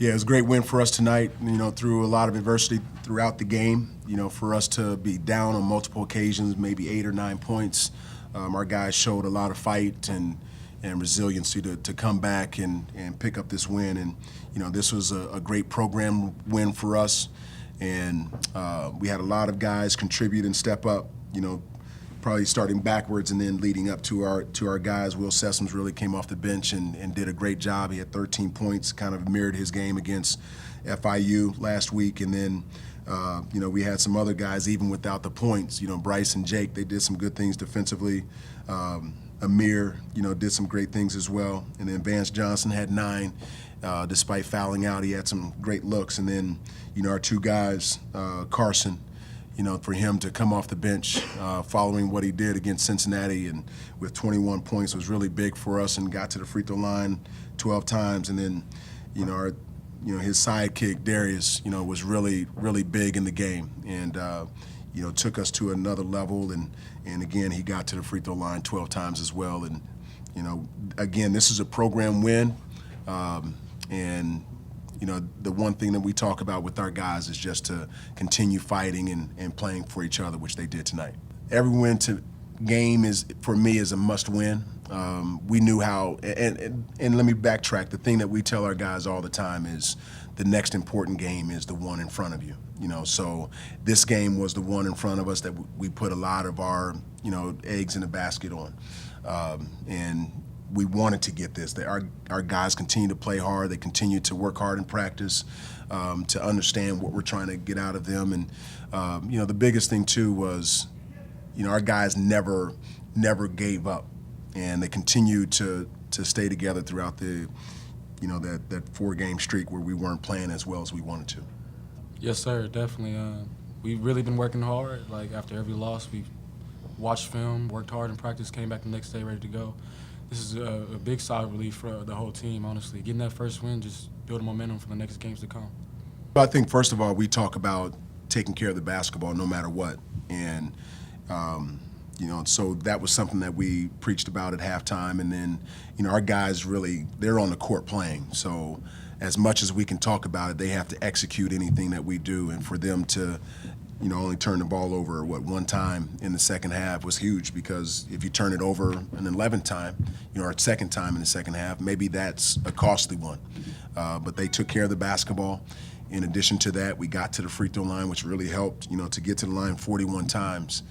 Yeah, it was a great win for us tonight, through a lot of adversity throughout the game. For us to be down on multiple occasions, maybe 8 or 9 points, our guys showed a lot of fight and resiliency to come back and pick up this win. And, this was a great program win for us. And we had a lot of guys contribute and step up, probably starting backwards and then leading up to our guys. Will Sessoms really came off the bench and did a great job. He had 13 points, kind of mirrored his game against FIU last week. And then, we had some other guys, even without the points. Bryce and Jake, they did some good things defensively. Amir, did some great things as well. And then Vance Johnson had 9. Despite fouling out, he had some great looks. And then, our 2 guys, Carson, for him to come off the bench following what he did against Cincinnati and with 21 points was really big for us, and got to the free throw line 12 times. And then, his sidekick, Darius, was really, really big in the game and, took us to another level. And again, he got to the free throw line 12 times as well. And, again, this is a program win. And the one thing that we talk about with our guys is just to continue fighting and playing for each other, which they did tonight. Every win to game for me, is a must win. We knew how, and let me backtrack. The thing that we tell our guys all the time is the next important game is the one in front of you. So this game was the one in front of us that we put a lot of our, eggs in the basket on. And we wanted to get this. Our guys continue to play hard. They continue to work hard in practice to understand what we're trying to get out of them. And, the biggest thing, too, was, our guys never gave up. And they continued to stay together throughout the, that 4-game streak where we weren't playing as well as we wanted to. Yes, sir, definitely. We've really been working hard. Like, after every loss, we've watched film, worked hard in practice, came back the next day ready to go. This is a big solid relief for the whole team, honestly. Getting that first win, just building momentum for the next games to come. I think, first of all, we talk about taking care of the basketball no matter what. And, so that was something that we preached about at halftime. And then, our guys really, they're on the court playing. So as much as we can talk about it, they have to execute anything that we do. And for them to, only turn the ball over, one time in the second half was huge, because if you turn it over an 11th time, or a second time in the second half, maybe that's a costly one. But they took care of the basketball. In addition to that, we got to the free throw line, which really helped, to get to the line 41 times.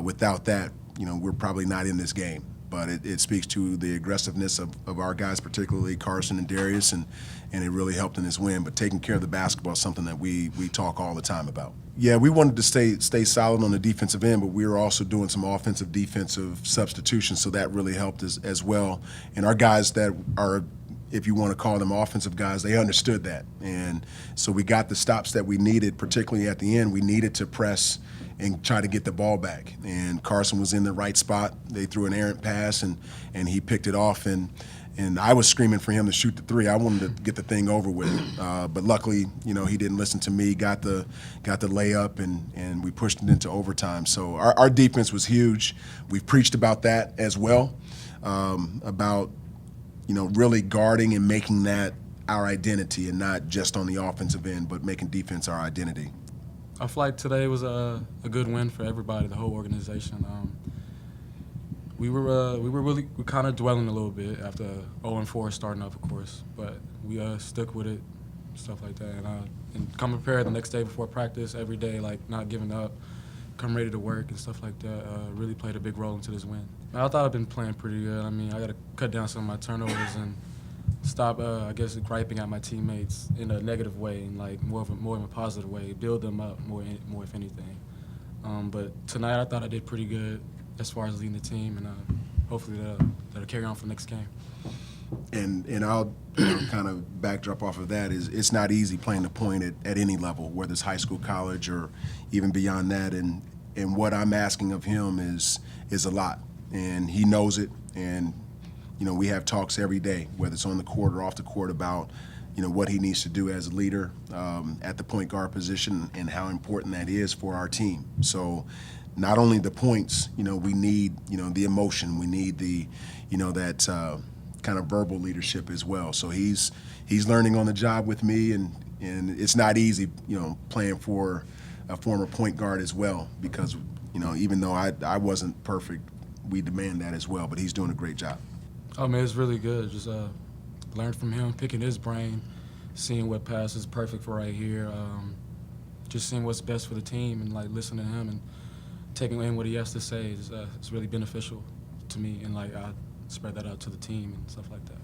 Without that, we're probably not in this game. But it speaks to the aggressiveness of our guys, particularly Carson and Darius, and it really helped in this win. But taking care of the basketball is something that we talk all the time about. Yeah, we wanted to stay solid on the defensive end, but we were also doing some offensive, defensive substitutions, so that really helped as well. And our guys that are, if you want to call them offensive guys, they understood that. And so we got the stops that we needed, particularly at the end. We needed to press and try to get the ball back. And Carson was in the right spot. They threw an errant pass, and he picked it off. And I was screaming for him to shoot the 3. I wanted to get the thing over with. But luckily, he didn't listen to me, got the layup, and we pushed it into overtime. So our defense was huge. We've preached about that as well, about really guarding and making that our identity, and not just on the offensive end, but making defense our identity. I feel like today was a good win for everybody, the whole organization. We were kind of dwelling a little bit after 0-4 starting up, of course, but we stuck with it, stuff like that, and come prepared the next day before practice every day, like not giving up, come ready to work and stuff like that. Really played a big role into this win. I thought I've been playing pretty good. I mean, I got to cut down some of my turnovers and stop, I guess, griping at my teammates in a negative way, and like more of a positive way, build them up more if anything. But tonight I thought I did pretty good as far as leading the team, and hopefully that'll carry on for the next game. And I'll kind of backdrop off of that is it's not easy playing the point at any level, whether it's high school, college, or even beyond that. And what I'm asking of him is a lot, and he knows it. And we have talks every day, whether it's on the court or off the court, about what he needs to do as a leader at the point guard position and how important that is for our team. So not only the points, we need the emotion, we need the that kind of verbal leadership as well. So he's learning on the job with me, and it's not easy, playing for a former point guard as well, because even though I wasn't perfect, we demand that as well. But he's doing a great job. Oh man, it's really good. Just learn from him, picking his brain, seeing what pass is perfect for right here. Just seeing what's best for the team, and like listening to him and taking in what he has to say is it's really beneficial to me, and like I spread that out to the team and stuff like that.